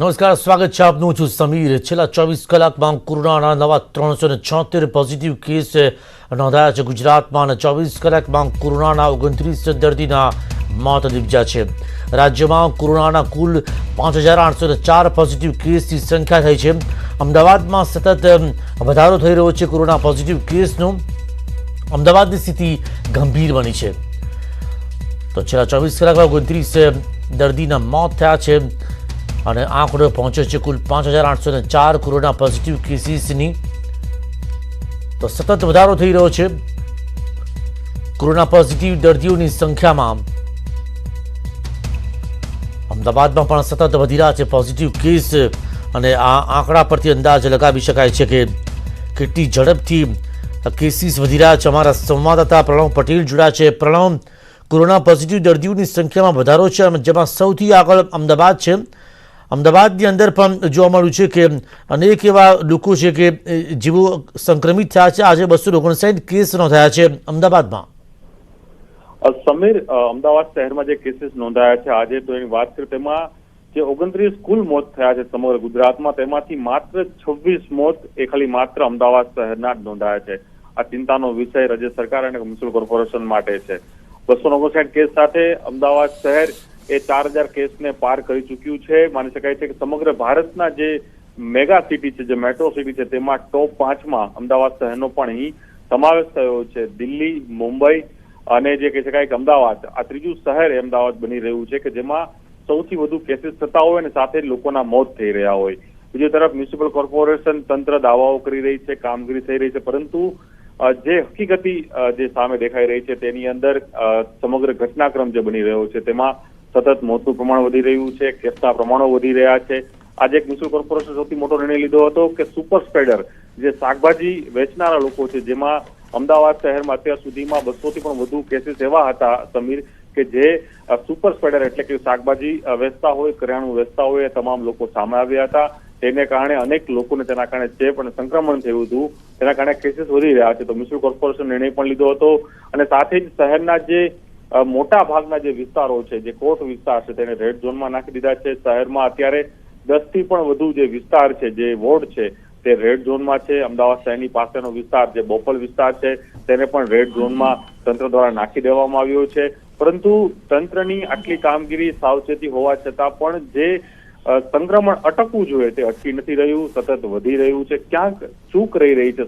નમસ્કાર, સ્વાગત છે આપનું. છું સમીર. છેલ્લા 24 કલાકમાં કોરોનાના નવા 376 પોઝિટિવ કેસ નોંધાયા છે ગુજરાતમાં અને 24 કલાકમાં કોરોનાના 29 દર્દીના મોત નિપજ્યા છે. રાજ્યમાં કોરોનાના કુલ 5804 પોઝિટિવ કેસની સંખ્યા થઈ છે. અમદાવાદમાં સતત વધારો થઈ રહ્યો છે કોરોના પોઝિટિવ કેસનો. અમદાવાદની સ્થિતિ ગંભીર બની છે. તો છેલ્લા 24 કલાકમાં 29 દર્દીના મોત થયા છે અને આંકડો પહોંચ્યો છે કુલ 5804 કોરોના પોઝિટિવ કેસીસની. તો સતત વધારો થઈ રહ્યો છે કોરોના પોઝિટિવ દર્દીઓની સંખ્યામાં. અમદાવાદમાં પણ સતત વધી રહ્યા છે પોઝિટિવ કેસ અને આ આંકડા પરથી અંદાજ લગાવી શકાય છે કે કેટલી ઝડપથી કેસીસ વધી રહ્યા છે. અમારા સંવાદદાતા પ્રણવ પટેલ જોડાયા છે. પ્રણવ, કોરોના પોઝિટિવ દર્દીઓની સંખ્યામાં વધારો છે અને જેમાં સૌથી આગળ અમદાવાદ છે. અમદાવાદની અંદર પણ જોવા મળ્યું છે કે અનેક એવા લોકો છે કે જેઓ સંક્રમિત થયા છે. આજે 259 કેસ નોંધાયા છે અમદાવાદમાં. સમીર, અમદાવાદ શહેરમાં જે કેસીસ નોંધાયા છે આજે, તો એની વાત કરીએ તેમાં જે 29 કુલ મોત થયા છે સમગ્ર ગુજરાતમાં, તેમાંથી માત્ર 26 મોત એ ખાલી માત્ર અમદાવાદ શહેરના જ નોંધાયા છે. આ ચિંતાનો વિષય રાજ્ય સરકાર અને મ્યુનિસિપલ કોર્પોરેશન માટે છે. 259 કેસ સાથે અમદાવાદ શહેર એ 4000 કેસને પાર કરી ચૂક્યું છે. માની શકાય છે કે સમગ્ર ભારતના જે મેગા સિટી છે, જે મેટ્રો સિટી છે, તેમાં ટોપ 5માં અમદાવાદ શહેરનો પણ અહીં સમાવેશ થયો છે. દિલ્હી, મુંબઈ અને જે કહી શકાય કે અમદાવાદ, આ ત્રીજું શહેર અમદાવાદ બની રહ્યું છે કે જેમાં સૌથી વધુ કેસીસ થતા હોય અને સાથે લોકોના મોત થઈ રહ્યા હોય. બીજી તરફ મ્યુનિસિપલ કોર્પોરેશન તંત્ર દાવાઓ કરી રહી છે, કામગીરી થઈ રહી છે, પરંતુ જે હકીકતી જે સામે દેખાઈ રહી છે તેની અંદર સમગ્ર ઘટનાક્રમ જે બની રહ્યો છે તેમાં સતત મોતનું પ્રમાણ વધી રહ્યું છે, કેસના પ્રમાણો વધી રહ્યા છે. આજે એક મ્યુનિસિપલ કોર્પોરેશન સૌથી મોટો નિર્ણય લીધો હતો કે સુપર સ્પ્રેડર જે શાકભાજી વેચનારા લોકો છે, જેમાં અમદાવાદ શહેરમાં અત્યાર સુધીમાં 200થી પણ વધુ કેસીસ એવા હતા સમીર કે જે સુપર સ્પ્રેડર એટલે કે શાકભાજી વેચતા હોય, કરિયાણું વેચતા હોય, એ તમામ લોકો સામે આવ્યા હતા. તેને કારણે અનેક લોકોને તેના કારણે ચેપ અને સંક્રમણ થયું હતું. તેના કારણે કેસીસ વધી રહ્યા છે. તો મ્યુનિસિપલ કોર્પોરેશન નિર્ણય પણ લીધો હતો અને સાથે જ શહેરના જે મોટા ભાગના જે વિસ્તારો છે, જે કોર્ટ વિસ્તાર છે, તેને રેડ ઝોનમાં નાખી દીધા છે. શહેરમાં અત્યારે 10થી પણ વધુ જે વિસ્તાર છે, જે વોર્ડ છે, તે રેડ ઝોનમાં છે. અમદાવાદ શહેરની પાસેનો વિસ્તાર જે બોપલ વિસ્તાર છે તેને પણ રેડ ઝોનમાં તંત્ર દ્વારા નાખી દેવામાં આવ્યો છે. પરંતુ તંત્રની આટલી કામગીરી, સાવચેતી હોવા છતાં પણ જે સંક્રમણ અટકવું જોઈએ તે અટકી નથી રહ્યું, સતત વધી રહ્યું છે. ક્યાંક ચૂક રહી રહી છે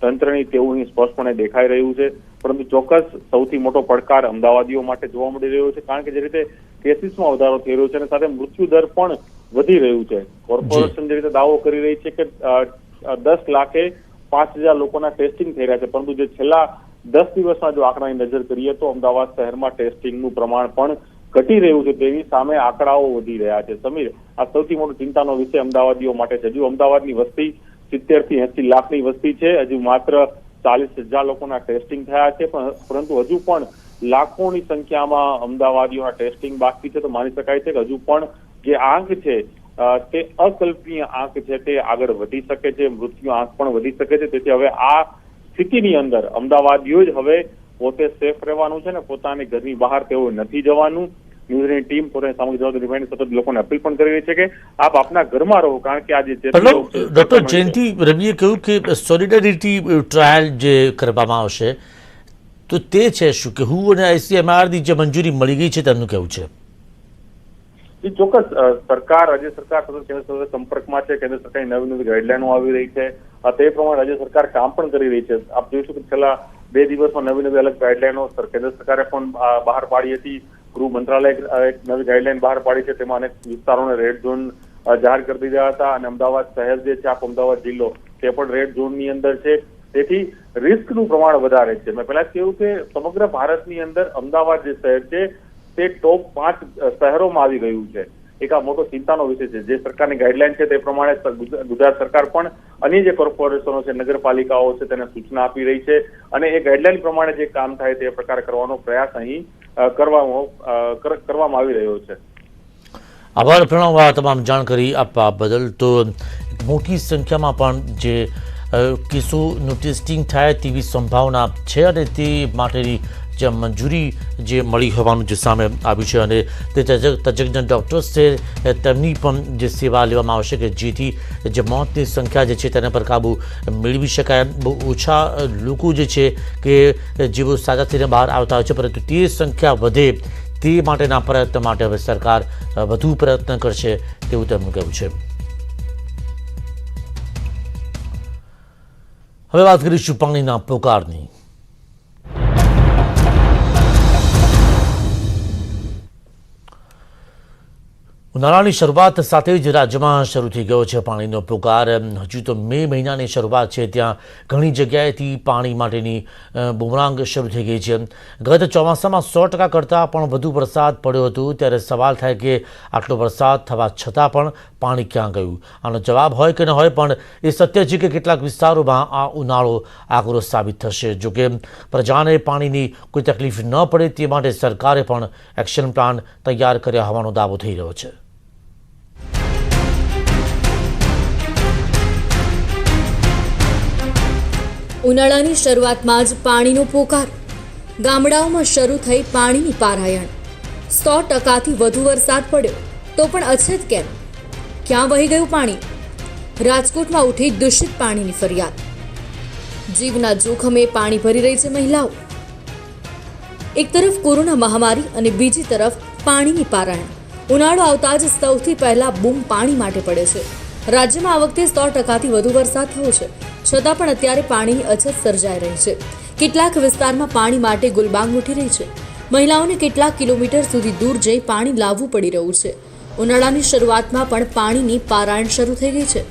તંત્રની, તેવું અહીં સ્પષ્ટપણે દેખાઈ રહ્યું છે. પરંતુ ચોક્કસ સૌથી મોટો પડકાર અમદાવાદીઓ માટે જોવા મળી રહ્યો છે, કારણ કે જે રીતે કેસીસમાં વધારો થઈ રહ્યો છે અને સાથે મૃત્યુ દર પણ વધી રહ્યું છે. કોર્પોરેશન જે રીતે દાવો કરી રહી છે કે 10 લાખે 5000 લોકોના ટેસ્ટિંગ થઈ રહ્યા છે, પરંતુ જે છેલ્લા 10 દિવસમાં જો આંકડાની નજર કરીએ તો અમદાવાદ શહેરમાં ટેસ્ટિંગનું પ્રમાણ પણ ઘટી રહ્યું છે. તેની સામે આંકડાઓ વધી રહ્યા છે. સમીર, આ સૌથી મોટો ચિંતાનો વિષય અમદાવાદીઓ માટે છે. હજુ અમદાવાદની વસ્તી 70 થી 80 લાખની વસ્તી છે. હજુ માત્ર 40,000 લોકોના ટેસ્ટિંગ થયા છે, પરંતુ હજુ પણ લાખોની સંખ્યામાં અમદાવાદીઓના ટેસ્ટિંગ બાકી છે. તો માની શકાય છે કે હજુ પણ જે આંક છે તે અકલ્પનીય આંક છે, તે આગળ વધી શકે છે. મૃત્યુ આંક પણ વધી શકે છે. તેથી હવે આ સ્થિતિની અંદર અમદાવાદીઓ જ હવે પોતે સેફ રહેવાનું છે ને પોતાની ઘરની બહાર તેઓ નથી જવાનું. ન્યૂઝની ટીમ પોતાની સામૂહિક જવાબદારી નિભાવીને સતત લોકોને અપીલ પણ કરી રહી છે કે આપ આપના ઘરમાં રહો, કારણ કે આજે ડોક્ટર જયંતિ રવિએ કહ્યું કે સોલિડરિટી ટ્રાયલ જે કરવામાં આવશે તો તે છે શું કે હું અને ICMRની જે મંજૂરી મળી ગઈ છે તેમનું કહેવું છે? ચોક્કસ સરકાર, રાજ્ય સરકાર સતત કેન્દ્ર સરકાર સંપર્કમાં છે. કેન્દ્ર સરકારની નવી ગાઈડલાઈનો આવી રહી છે, તે પ્રમાણે રાજ્ય સરકાર કામ પણ કરી રહી છે. આપ જોઈશું કે છેલ્લા 2 દિવસમાં નવી અલગ ગાઈડલાઈનો કેન્દ્ર સરકારે પણ બહાર પાડી હતી. ગૃહ મંત્રાલય એક નવી ગાઈડલાઈન બહાર પાડી છે. તેમાં અનેક વિસ્તારોને રેડ ઝોન જાહેર કરી દીધા હતા અને અમદાવાદ શહેર જે છે, અમદાવાદ જિલ્લો, તે પણ રેડ ઝોનની અંદર છે. તેથી રિસ્કનું પ્રમાણ વધારે છે. મેં પહેલા જ કહ્યું કે સમગ્ર ભારતની અંદર અમદાવાદ જે શહેર છે તે ટોપ 5 શહેરોમાં આવી ગયું છે. એક આ મોટો ચિંતાનો વિષય છે. જે સરકારની ગાઈડલાઈન છે તે પ્રમાણે ગુજરાત સરકાર પણ અન્ય જે કોર્પોરેશનો છે, નગરપાલિકાઓ છે, તેને સૂચના આપી રહી છે અને એ ગાઈડલાઈન પ્રમાણે જે કામ થાય તે પ્રકારે કરવાનો પ્રયાસ અહીં કરવામાં આવી રહ્યો છે. આભાર પ્રણવ, આ તમામ જાણકારી આપવા બદલ. તો મોટી સંખ્યામાં પણ જે કેસોનું ટેસ્ટિંગ થાય તેવી સંભાવના છે અને તે માટેની જે મંજૂરી જે મળી હોવાનું જે સામે આવ્યું છે અને તે તજજ્ઞ ડૉક્ટર્સ છે તેમની પણ જે સેવા લેવામાં આવશે કે જેથી જે મોતની સંખ્યા જે છે તેના પર કાબૂ મેળવી શકાય. બહુ ઓછા લોકો જે છે કે જેઓ સાજા થઈને બહાર આવતા હોય છે, પરંતુ તે સંખ્યા વધે તે માટેના પ્રયત્ન માટે હવે સરકાર વધુ પ્રયત્ન કરશે તેવું તેમનું કહેવું છે. હવે વાત કરીશું પાણીના પોકારની. ઉનાળાની શરૂઆત સાથે જ રાજ્યમાં શરૂ થઈ ગયો છે પાણીનો પોકાર. હજુ તો મે મહિનાની શરૂઆત છે, ત્યાં ઘણી જગ્યાએથી પાણી માટેની બુમરાંગ શરૂ થઈ ગઈ છે. ગત ચોમાસામાં 100% કરતાં પણ વધુ વરસાદ પડ્યો હતો, ત્યારે સવાલ થાય કે આટલો વરસાદ થવા છતાં પણ પાણી ક્યાં ગયું? આનો જવાબ હોય કે ન હોય, પણ એ સત્ય છે કે કેટલાક વિસ્તારોમાં આ ઉનાળો આકરો સાબિત થશે. જોકે પ્રજાને પાણીની કોઈ તકલીફ ન પડે તે માટે સરકારે પણ એક્શન પ્લાન તૈયાર કર્યા હોવાનો દાવો થઈ રહ્યો છે. ઉનાળાની શરૂઆતમાં જ પાણીનો પોકાર. ગામડાઓમાં શરૂ થઈ પાણીની પારાયણ. 100%થી વધુ વરસાદ પડ્યો તો પણ અછત કેમ? ક્યાં વહી ગયું પાણી? રાજકોટમાં ઉઠી દૂષિત પાણીની ફરિયાદ. જીવના જોખમે પાણી ભરી રહી છે મહિલાઓ. એક તરફ કોરોના મહામારી અને બીજી તરફ પાણીની પારાયણ. ઉનાળો આવતા જ સૌથી પહેલા બૂમ પાણી માટે પડે છે. રાજ્યમાં આ વખતે 100%થી વધુ વરસાદ થયો છે, છતાં પણ અત્યારે પાણીની અછત સર્જાઈ રહી છે. કેટલાક વિસ્તારમાં પાણી માટે ગુલબાંગ ઉઠી રહી છે. મહિલાઓને કેટલાક કિલોમીટર સુધી દૂર જઈ પાણી લાવવું પડી રહ્યું છે. ઉનાળાની શરૂઆતમાં પણ પાણીની પારાયણ શરૂ થઈ ગઈ છે.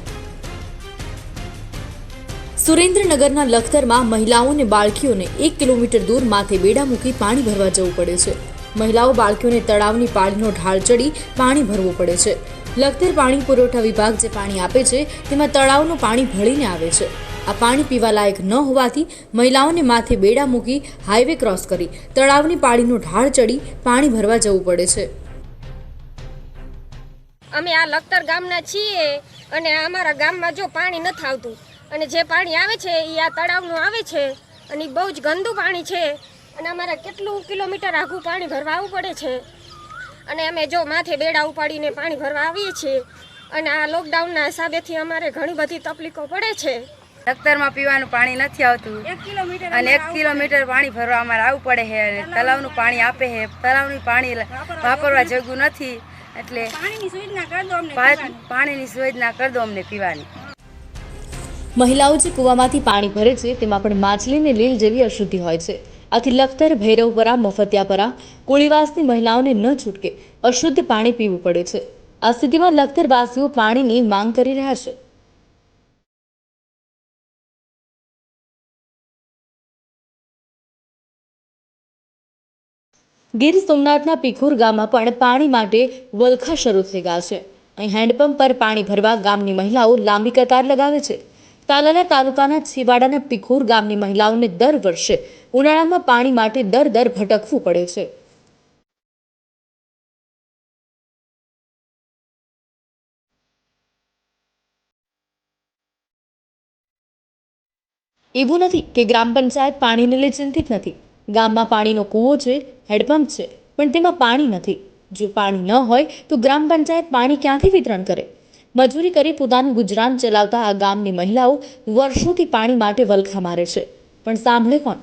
સુરેન્દ્રનગરના લખતરમાં મહિલાઓને બાળકીઓને 1 કિલોમીટર દૂર માથે બેડા મૂકી પાણી ભરવા જવું પડે છે. મહિલાઓ બાળકીઓને તળાવની પાળીનો ઢાળ ચડી પાણી ભરવું પડે છે. લખતર પાણી પુરવઠા વિભાગ જે પાણી આપે છે તેમાં તળાવનું પાણી ભળીને આવે છે. આ પાણી પીવા લાયક ન હોવાથી મહિલાઓને માથે બેડા મૂકી હાઈવે ક્રોસ કરી તળાવની પાળીનો ઢાળ ચડી પાણી ભરવા જવું પડે છે. અમે આ લખતર ગામના છીએ અને અમારા ગામમાં જો પાણી નથી આવતું અને જે પાણી આવે છે એ આ તળાવનું આવે છે અને બહુ જ ગંદુ પાણી છે અને અમારે કેટલું કિલોમીટર આઘું પાણી ભરવા આવવું પડે છે અને અમે જો માથે બેડા ઉપાડીને પાણી ભરવા આવીએ છીએ અને આ લોકડાઉનના હિસાબેથી અમારે ઘણી બધી તકલીફો પડે છે. લખતરમાં પીવાનું પાણી નથી આવતું અને 1 કિલોમીટર પાણી ભરવા અમારે આવવું પડે છે અને તળાવનું પાણી આપે છે. તળાવનું પાણી વાપરવા જેવું નથી, એટલે પાણીની સુવિધા કરી દો અમને પીવાની. મહિલાઓ જે કૂવામાંથી પાણી ભરે છે તેમાં પણ માછલી ને લીલ જેવી અશુદ્ધિ હોય છે. આથી લખતર, ભૈરવપરા, મફતિયાપરા, કોળીવાસની મહિલાઓને ન છૂટકે અશુદ્ધ પાણી પીવું પડે છે. આ સ્થિતિમાં લખતરવાસીઓ પાણીની માંગ કરી રહ્યા છે. ગીર સોમનાથના પીખુર ગામમાં પણ પાણી માટે વલખા શરૂ થઈ ગયા છે. અહીં હેન્ડપંપ પર પાણી ભરવા ગામની મહિલાઓ લાંબી કતાર લગાવે છે. તાલાલા તાલુકાના છેવાડાના પીખુર ગામની મહિલાઓને દર વર્ષે ઉનાળામાં પાણી માટે દર ભટકવું પડે છે. એવું નથી કે ગ્રામ પંચાયત પાણીને લઈ ચિંતિત નથી. ગામમાં પાણીનો કૂવો છે, હેન્ડપંપ છે, પણ તેમાં પાણી નથી. જો પાણી ન હોય તો ગ્રામ પંચાયત પાણી ક્યાંથી વિતરણ કરે? મજૂરી કરી પોતાનું ગુજરાન ચલાવતા આ ગામની મહિલાઓ વર્ષોથી પાણી માટે વલખા મારે છે, પણ સાંભળે કોણ?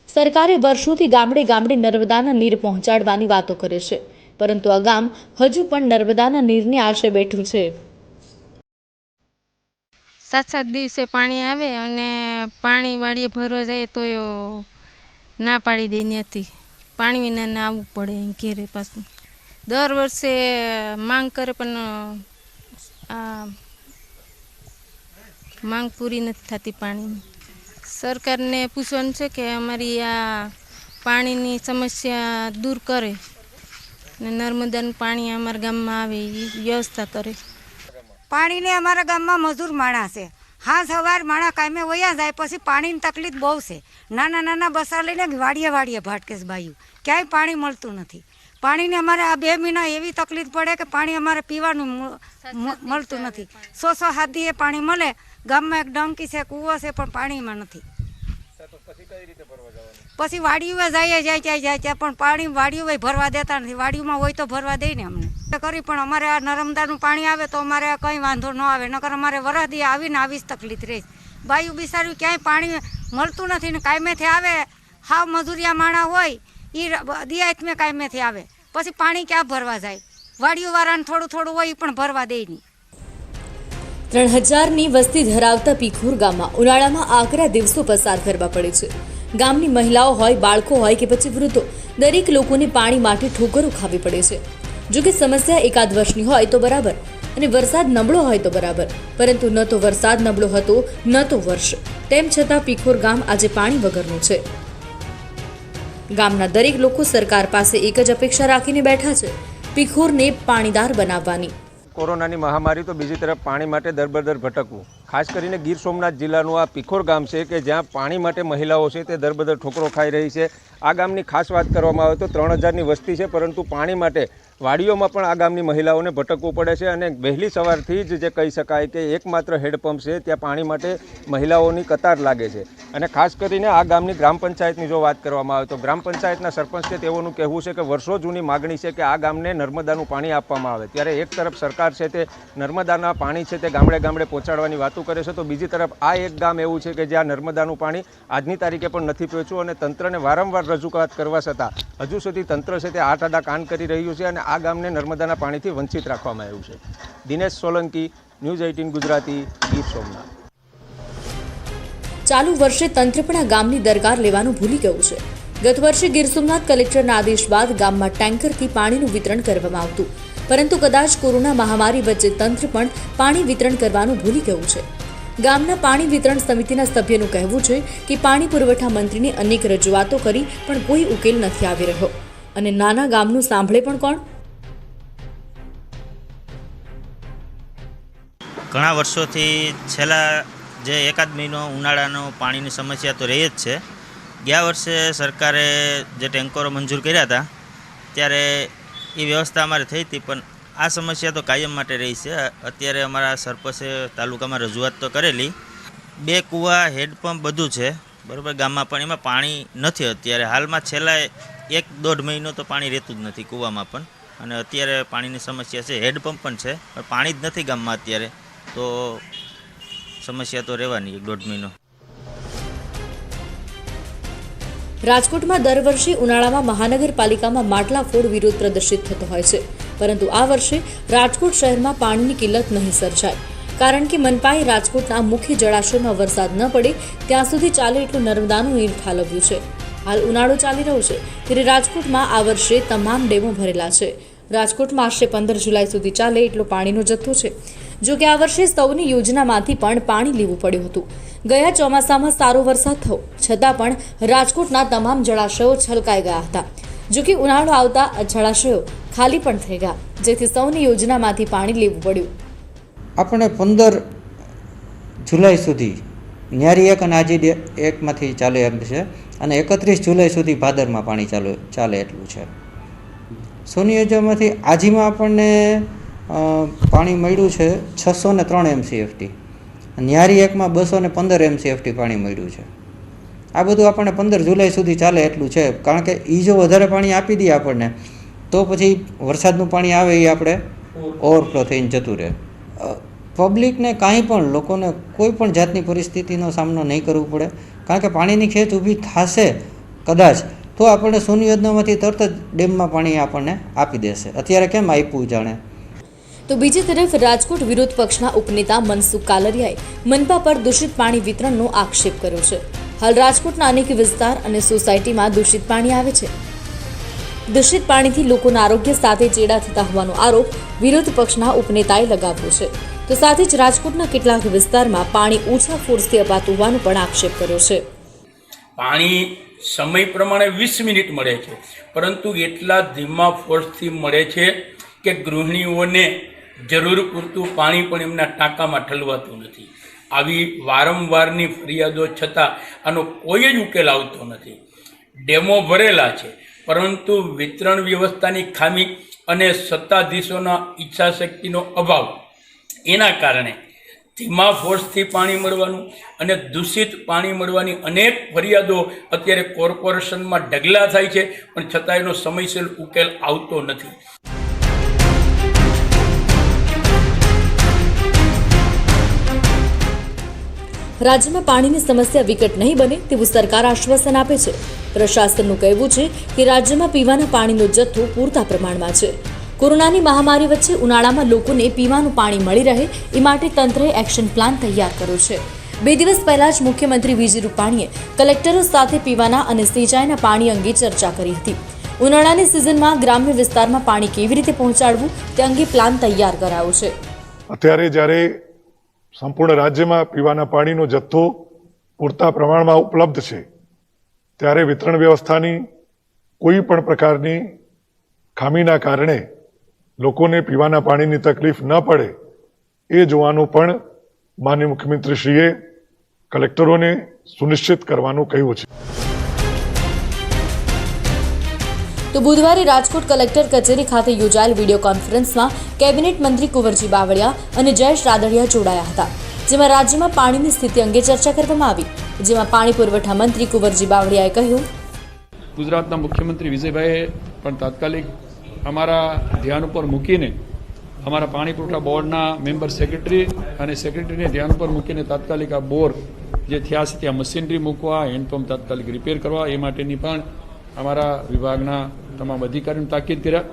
સરકારે વર્ષોથી ગામડે ગામડે નર્મદાના નીર પહોંચાડવાની વાતો કરે છે, પરંતુ આ ગામ હજુ પણ નર્મદાના નીરની આશે બેઠું છે. 7 દિવસે પાણી આવે અને પાણી વાડીએ ભરવા જાય તો ના પાડી દે નથી. પાણી વિના ના આવવું પડે ઘેરે પાછું. દર વર્ષે માંગ કરે પણ આ માંગ પૂરી નથી થતી પાણીની. સરકારને પૂછવાનું છે કે અમારી આ પાણીની સમસ્યા દૂર કરે ને નર્મદાનું પાણી અમારા ગામમાં આવે એ વ્યવસ્થા કરે. પાણીને અમારા ગામમાં મજૂર માણસ છે. હા, સવાર માણસ કાયમે વયા જાય, પછી પાણીની તકલીફ બહુ છે. નાના બસા લઈને વાડીએ ભાટકે છે બાયું, ક્યાંય પાણી મળતું નથી. પાણીની અમારે આ 2 મહિના એવી તકલીફ પડે કે પાણી અમારે પીવાનું મળતું નથી. 100-100 હાથીએ પાણી મળે. ગામમાં એક ડંકી છે, કૂવો છે, પણ પાણીમાં નથી. પછી વાડીઓમાં જાય પણ પાણી વાડીઓ ભરવા દેતા નથી. વાડીઓમાં હોય તો ભરવા દે ને અમને કરી, પણ અમારે આ નર્મદાનું પાણી આવે તો અમારે કંઈ વાંધો ન આવે, નકર અમારે વરદી આવીને આવી જ તકલીફ રહે. બાયું બિસાર્યું ક્યાંય પાણી મળતું નથી ને કાયમેથી આવે, હાવ મજૂરિયા માણા હોય એ દિયાતમે કાયમેથી આવે, પછી પાણી ક્યાં ભરવા જાય? વાડીઓવાળાને થોડું થોડું હોય પણ ભરવા દે નહીં. 3000ની વસ્તી ધરાવતા પીખોર ગામમાં ઉનાળામાં આકરા દિવસો પસાર કરવા પડે છે. ગામની મહિલાઓ હોય, બાળકો હોય કે પછી વૃદ્ધો, દરેક લોકોને પાણી માટે ઠોકરો ખાવી પડે છે. જો કે સમસ્યા એકાદ વર્ષની હોય તો બરાબર, અને વરસાદ નબળો હોય તો બરાબર, પરંતુ ન તો વરસાદ નબળો હતો ન તો વર્ષ. તેમ છતાં પીખોર ગામ આજે પાણી વગરનું છે. ગામના દરેક લોકો સરકાર પાસે એક જ અપેક્ષા રાખીને બેઠા છે, પીખોરને પાણીદાર બનાવવાની. કોરોનાની મહામારી તો બીજી તરફ પાણી માટે દરબદર ભટકવું. ખાસ કરીને ગીર સોમનાથ જિલ્લાનું આ પીખોર ગામ છે કે જ્યાં પાણી માટે મહિલાઓ છે તે દરબદર ઠોકરો ખાઈ રહી છે. આ ગામની ખાસ વાત કરવામાં આવે તો 3000ની વસ્તી છે, પરંતુ પાણી માટે વાડીઓમાં પણ આ ગામની મહિલાઓને ભટકવું પડે છે. અને વહેલી સવારથી જ જે કહી શકાય કે એકમાત્ર હેડપંપ છે ત્યાં પાણી માટે મહિલાઓની કતાર લાગે છે. અને ખાસ કરીને આ ગામની ગ્રામ પંચાયતની જો વાત કરવામાં આવે તો ગ્રામ પંચાયતના સરપંચ છે તેઓનું કહેવું છે કે વર્ષો જૂની માગણી છે કે આ ગામને નર્મદાનું પાણી આપવામાં આવે. ત્યારે એક તરફ સરકાર છે તે નર્મદાના પાણી છે તે ગામડે ગામડે પહોંચાડવાની વાતો કરે છે, તો બીજી તરફ આ એક ગામ એવું છે કે જ્યાં નર્મદાનું પાણી આજની તારીખે પણ નથી પહોંચ્યું. અને તંત્રને વારંવાર રજૂઆત કરવા છતાં હજુ સુધી તંત્ર છે તે આડા કાન કરી રહ્યું છે અને આ ગામને નર્મદાના પાણીથી વંચિત રાખવામાં આવ્યું છે. દિનેશ સોલંકી, ન્યૂઝ 18 ગુજરાતી, ગીર સોમનાથ. ચાલુ વર્ષે તંત્ર પણ આ ગામની દરકાર લેવાનું ભૂલી ગયું છે. ગત વર્ષે ગીર સોમનાથ કલેક્ટરના આદેશ બાદ ગામમાં ટેન્કરથી પાણીનું વિતરણ કરવામાં આવતું, પરંતુ કદાચ કોરોના મહામારી વચ્ચે તંત્ર પણ પાણી વિતરણ કરવાનું ભૂલી ગયું છે. ગામના પાણી વિતરણ સમિતિના સભ્યનું કહેવું છે કે પાણી પુરવઠા મંત્રીને અનેક રજૂઆતો કરી પણ કોઈ ઉકેલ નથી આવી રહ્યો. અને નાના ગામનું સાંભળે પણ કોણ? ઘણા વર્ષોથી છેલ્લા જે એકાદ મહિનો ઉનાળાનો પાણીની સમસ્યા તો રહી જ છે. ગયા વર્ષે સરકારે જે ટેન્કરો મંજૂર કર્યા હતા ત્યારે એ વ્યવસ્થા અમારે થઈ હતી, પણ આ સમસ્યા તો કાયમ માટે રહી છે. અત્યારે અમારા સરપંચે તાલુકામાં રજૂઆત તો કરેલી, 2 કૂવા, હેડપંપ બધું છે બરાબર ગામમાં, પણ એમાં પાણી નથી અત્યારે હાલમાં. છેલ્લા 1-1.5 મહિનો તો પાણી રહેતું જ નથી કૂવામાં પણ, અને અત્યારે પાણીની સમસ્યા છે. હેડપંપ પણ છે પણ પાણી જ નથી ગામમાં અત્યારે, તો સમસ્યા તો રહેવાની 1-1.5 મહિનો. રાજકોટમાં દર વર્ષે ઉનાળામાં મહાનગરપાલિકામાં માટલા ફોડ વિરોધ પ્રદર્શિત થતો હોય છે, પરંતુ આ વર્ષે રાજકોટ શહેરમાં પાણીની કિલ્લત નહીં સર્જાય, કારણ કે મનપાએ રાજકોટના મુખ્ય જળાશયમાં વરસાદ ન પડે ત્યાં સુધી ચાલે એટલું નર્મદાનું નીર ઠાલવ્યું છે. હાલ ઉનાળો ચાલી રહ્યો છે ત્યારે રાજકોટમાં આ વર્ષે તમામ ડેમો ભરેલા છે. રાજકોટમાં આશરે 15 જુલાઈ સુધી ચાલે એટલો પાણીનો જથ્થો છે. જો કે આ વર્ષે સૌની યોજનામાંથી પણ પાણી લેવું પડ્યું હતું. ગયા ચોમાસામાં સારો વરસાદ થયો છતાં પણ રાજકોટના તમામ જળાશયો છલકાઈ ગયા હતા. જો કે ઉનાળો આવતા જળાશયો ખાલી પણ થઈ ગયા, જેથી સૌની યોજનામાંથી પાણી લેવું પડ્યું. આપણે 15 જુલાઈ સુધી ન્યારી 1 અને આજી 1માંથી ચાલે એમ છે, અને 31 જુલાઈ સુધી ભાદરમાં પાણી ચાલે એટલું છે. સોની યોજનામાંથી આજીમાં આપણને પાણી મળ્યું છે 603 MCFT, ન્યારી 1માં 215 MCFT પાણી મળ્યું છે. આ બધું આપણને 15 જુલાઈ સુધી ચાલે એટલું છે, કારણ કે એ જો વધારે પાણી આપી દઈએ આપણને તો પછી વરસાદનું પાણી આવે એ આપણે ઓવરફ્લો થઈને જતું રહે. પબ્લિકને કાંઈ પણ લોકોને કોઈ પણ જાતની પરિસ્થિતિનો સામનો નહીં કરવો પડે, કારણ કે પાણીની ખેંચ ઊભી થશે કદાચ તો આપણને સોની યોજનામાંથી તરત જ ડેમમાં પાણી આપણને આપી દેશે. અત્યારે કેમ આપ્યું જાણે. તો બીજી તરફ રાજકોટ વિરોધ પક્ષના ઉપનેતા મનસુખ કાલરિયાએ મનપા પર દૂષિત પાણી વિતરણનો આક્ષેપ કર્યો છે. હાલ રાજકોટના અનેક વિસ્તાર અને સોસાયટીમાં દૂષિત પાણી આવે છે. દૂષિત પાણીથી લોકોના આરોગ્ય સાથે ચેડા થતા હોવાનો આરોપ વિરોધ પક્ષના ઉપનેતાએ લગાવ્યો છે. તો સાથે જ રાજકોટના કેટલાક વિસ્તારમાં પાણી ઓછા ફોર્સથી અપાતું હોવાનો પણ આક્ષેપ કર્યો છે. પાણી સમય પ્રમાણે 20 મિનિટ મળે છે, પરંતુ એટલા ધીમા ફોર્સથી મળે છે કે ગૃહિણીઓને જરૂર પૂરતું પાણી પણ એમના ટાંકામાં ઠલવાતું નથી. આવી વારંવારની ફરિયાદો છતાં આનો કોઈ જ ઉકેલ આવતો નથી. ડેમો ભરેલા છે, પરંતુ વિતરણ વ્યવસ્થાની ખામી અને સત્તાધીશોના ઈચ્છાશક્તિનો અભાવ, એના કારણે ધીમા ફોર્સથી પાણી મળવાનું અને દૂષિત પાણી મળવાની અનેક ફરિયાદો અત્યારે કોર્પોરેશનમાં ઢગલા થાય છે, પણ છતાં એનો સમયસર ઉકેલ આવતો નથી. રાજ્યમાં પાણીની સમસ્યા વિકટ નહીં બને તેવું સરકાર આશ્વાસન આપે છે. પ્રશાસનનું કહેવું છે કે રાજ્યમાં પીવાના પાણીનો જથ્થો પૂરતા પ્રમાણમાં છે. કોરોનાની મહામારી વચ્ચે ઉનાળામાં લોકોને પીવાનું પાણી મળી રહે એ માટે તંત્રએ એક્શન પ્લાન તૈયાર કર્યો છે. 2 દિવસ પહેલા જ મુખ્યમંત્રી વિજય રૂપાણીએ કલેક્ટરો સાથે પીવાના અને સિંચાઈના પાણી અંગે ચર્ચા કરી હતી. ઉનાળાની સિઝનમાં ગ્રામ્ય વિસ્તારમાં પાણી કેવી રીતે પહોંચાડવું તે અંગે પ્લાન તૈયાર કરાયો છે. અત્યારે જ્યારે સંપૂર્ણ રાજ્યમાં પીવાના પાણીનો જથ્થો પૂરતા પ્રમાણમાં ઉપલબ્ધ છે, ત્યારે વિતરણ વ્યવસ્થાની કોઈ પણ પ્રકારની ખામીના કારણે લોકોને પીવાના પાણીની તકલીફ ન પડે એ જોવાનું પણ માનનીય મુખ્યમંત્રીશ્રીએ કલેક્ટરોને સુનિશ્ચિત કરવાનું કહ્યું છે. તો બુધવારે રાજકોટ કલેક્ટર કચેરી ખાતે યોજાયેલ વિડીયો કોન્ફરન્સમાં કેબિનેટ મંત્રી કુંવરજી બાવળિયા અને જયેશ રાદડિયા જોડાયા હતા, જેમાં રાજ્યમાં પાણીની સ્થિતિ અંગે ચર્ચા કરવામાં આવી. જેમાં પાણી પુરવઠા મંત્રી કુંવરજી બાવળિયાએ કહ્યું, ગુજરાતના મુખ્યમંત્રી વિજયભાઈએ પણ તાત્કાલિક અમારા ધ્યાન ઉપર મૂકીને અમારા પાણી પુરવઠા બોર્ડના મેમ્બર સેક્રેટરી અને સેક્રેટરીને ધ્યાન ઉપર મૂકીને તાત્કાલિક આ બોર જે થયા છે ત્યાં મશીનરી મૂકવા, હેન્ડપંપ તાત્કાલિક રિપેર કરવા એ માટેની પણ અમારા વિભાગના તમામ અધિકારીઓને તાકીદ કર્યા.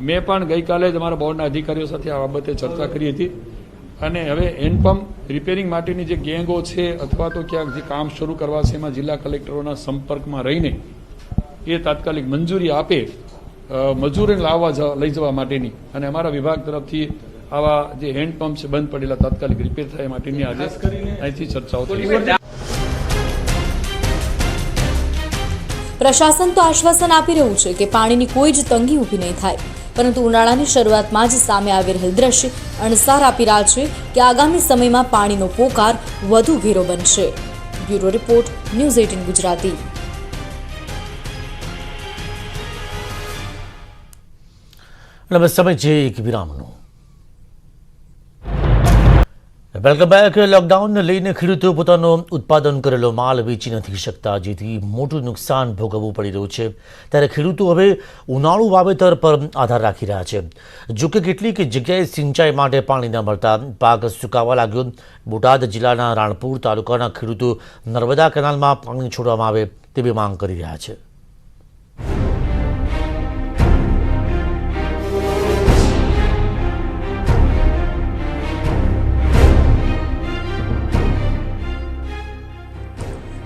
મેં પણ ગઈકાલે જ અમારા બોર્ડના અધિકારીઓ સાથે આ બાબતે ચર્ચા કરી હતી અને હવે હેન્ડપંપ રિપેરિંગ માટેની જે ગેંગો છે અથવા તો ક્યાંક જે કામ શરૂ કરવા છે એમાં જિલ્લા કલેક્ટરોના સંપર્કમાં રહીને એ તાત્કાલિક મંજૂરી આપે મજૂરીને લઈ જવા માટેની અને અમારા વિભાગ તરફથી આવા જે હેન્ડપંપ છે બંધ પડેલા તાત્કાલિક રિપેર થાય માટેની આજે અહીંથી ચર્ચાઓ થઈ. પ્રશાસન તો આશ્વાસન આપી રહ્યું છે કે પાણીની કોઈ જ તંગી ઊભી નહીં થાય, પરંતુ ઉનાળાની શરૂઆતમાં જ સામે આવી રહેલ દ્રશ્ય અણસાર આપી રહ્યા છે કે આગામી સમયમાં પાણીનો પોકાર વધુ ઘેરો બનશે. Bureau report, news 18 Gujarati. સમય છે એક વિરામનો. Welcome back. લોકડાઉનને લઈને ખેડૂતો પોતાનો ઉત્પાદન કરેલો માલ વેચી નથી શકતા, જેથી મોટું નુકસાન ભોગવવું પડી રહ્યું છે. ત્યારે ખેડૂતો હવે ઉનાળુ વાવેતર પર આધાર રાખી રહ્યા છે. જોકે કેટલીક જગ્યાએ સિંચાઈ માટે પાણી ન મળતા પાક સુકાવા લાગ્યો. બોટાદ જિલ્લાના રાણપુર તાલુકાના ખેડૂતો નર્મદા કેનાલમાં પાણી છોડવામાં આવે તેવી માંગ કરી રહ્યા છે.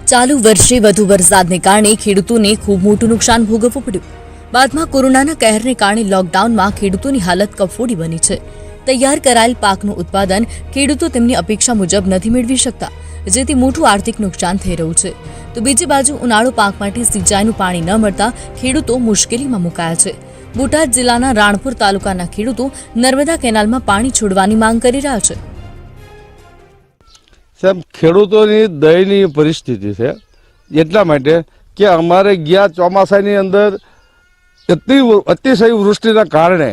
ચાલુ વર્ષે વધુ વરસાદને કારણે ખેડૂતોને ખૂબ મોટું નુકસાન ભોગવવું પડ્યું. બાદમાં કોરોનાના કહેરને કારણે લોકડાઉનમાં ખેડૂતોની હાલત કફોડી બની છે. તૈયાર કરાયેલ પાકનું ઉત્પાદન ખેડૂતો તેમની અપેક્ષા મુજબ નથી મેળવી શકતા, જેથી મોટું આર્થિક નુકસાન થઈ રહ્યું છે. તો બીજી બાજુ ઉનાળુ પાક માટે સિંચાઈનું પાણી ન મળતા ખેડૂતો મુશ્કેલીમાં મુકાયા છે. બોટાદ જિલ્લાના રાણપુર તાલુકાના ખેડૂતો નર્મદા કેનાલમાં પાણી છોડવાની માંગ કરી રહ્યા છે. સાહેબ, ખેડૂતોની દયનીય પરિસ્થિતિ છે એટલા માટે કે અમારે ગયા ચોમાસાની અંદર અતિશય વૃષ્ટિના કારણે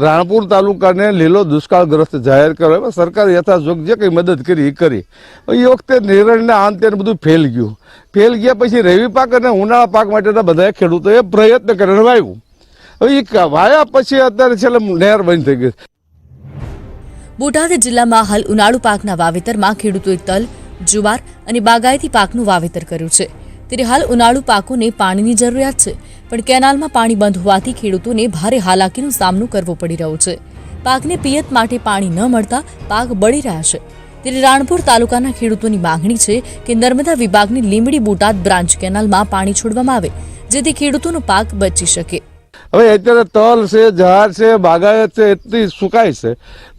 રાણપુર તાલુકાને લીલો દુષ્કાળગ્રસ્ત જાહેર કર્યો. એમાં સરકારે યથાશોક જે કંઈ મદદ કરી એ કરી. એ વખતે નિર્ણયના અંતે બધું ફેલ ગયા પછી રવિ પાક અને ઉનાળા પાક માટેના બધા ખેડૂતોએ પ્રયત્ન કરીને વાવ્યું. હવે એ વાયા પછી અત્યારે છેલ્લે નહેર બંધ થઈ ગઈ. બોટાદ જિલ્લામાં હાલ ઉનાળુ પાકના વાવેતરમાં ખેડૂતોએ તલ, જુવાર અને બાગાયતી પાકનું વાવેતર કર્યું છે. ત્યારે હાલ ઉનાળુ પાકોને પાણીની જરૂરિયાત છે, પણ કેનાલમાં પાણી બંધ હોવાથી ખેડૂતોને ભારે હાલાકીનો સામનો કરવો પડી રહ્યો છે. પાકને પિયત માટે પાણી ન મળતા પાક બળી રહ્યા છે. ત્યારે રાણપુર તાલુકાના ખેડૂતોની માંગણી છે કે નર્મદા વિભાગની લીંબડી બોટાદ બ્રાન્ચ કેનાલમાં પાણી છોડવામાં આવે, જેથી ખેડૂતોનો પાક બચી શકે. હવે અત્યારે તલ છે, જહાર છે, બાગાયત છે, એટલી સુકાય છે.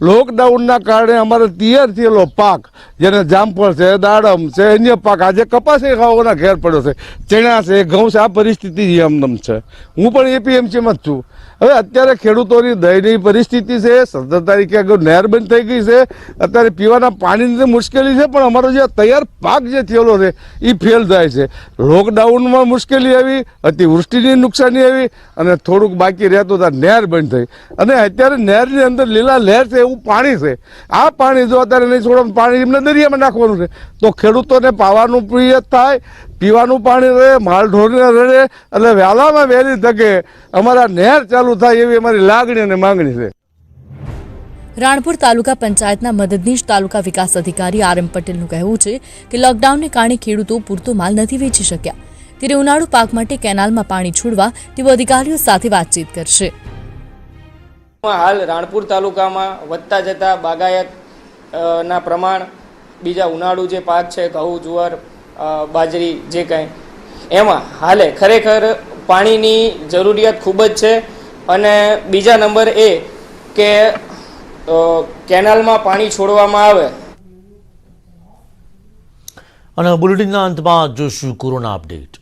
લોકડાઉનના કારણે અમારે તૈયાર થયેલો પાક, જેને જામફળ છે, દાડમ છે, અન્ય પાક, આજે કપાસ ખાવાના ઘેર પડ્યો છે, ચણા છે, ઘઉં છે, આ પરિસ્થિતિ એમનેમ છે. હું પણ એપીએમસીમાં જ છું. હવે અત્યારે ખેડૂતોની દયનીય પરિસ્થિતિ છે. 17 તારીખે નહેર બંધ થઈ ગઈ છે. અત્યારે પીવાના પાણીની મુશ્કેલી છે, પણ અમારો જે તૈયાર પાક જે થયેલો છે એ ફેલ થાય છે. લોકડાઉનમાં મુશ્કેલી આવી, અતિવૃષ્ટિની નુકસાની આવી અને થોડુંક બાકી રહેતું હતા, નહેર બંધ થઈ અને અત્યારે નહેરની અંદર લીલા લહેર છે એવું પાણી છે. આ પાણી જો અત્યારે નહીં છોડો, પાણી એમને દરિયામાં નાખવાનું છે તો ખેડૂતોને પાવાનું પ્રિય થાય, પીવાનું પાણી રહે, માલઢોરને રહે. એટલે વહેલામાં વહેલી તકે અમારા નહેર ચાલુ થાય એવી અમારી લાગણી અને માંગણી છે. રાણપુર તાલુકા પંચાયતના મદદનીશ તાલુકા વિકાસ અધિકારી RM પટેલનું કહેવું છે કે લોકડાઉનને કારણે ખેડૂતો પૂરતો માલ નથી વેચી શક્યા, ત્યારે ઉનાળુ પાક માટે કેનાલમાં પાણી છોડવા તેઓ અધિકારીઓ સાથે વાતચીત કરશે. હાલ રાણપુર તાલુકામાં વધતા જતા બાગાયત ના પ્રમાણ, બીજા ઉનાળુ જે પાક છે ઘઉં, જુવાર, બાજરી જે કંઈ, એમાં હાલે ખરેખર પાણીની જરૂરિયાત ખૂબ જ છે. અને બીજા નંબર એ કે કેનાલમાં પાણી છોડવામાં આવે. અને બુલેટિનના અંતમાં જોશું કોરોના અપડેટ.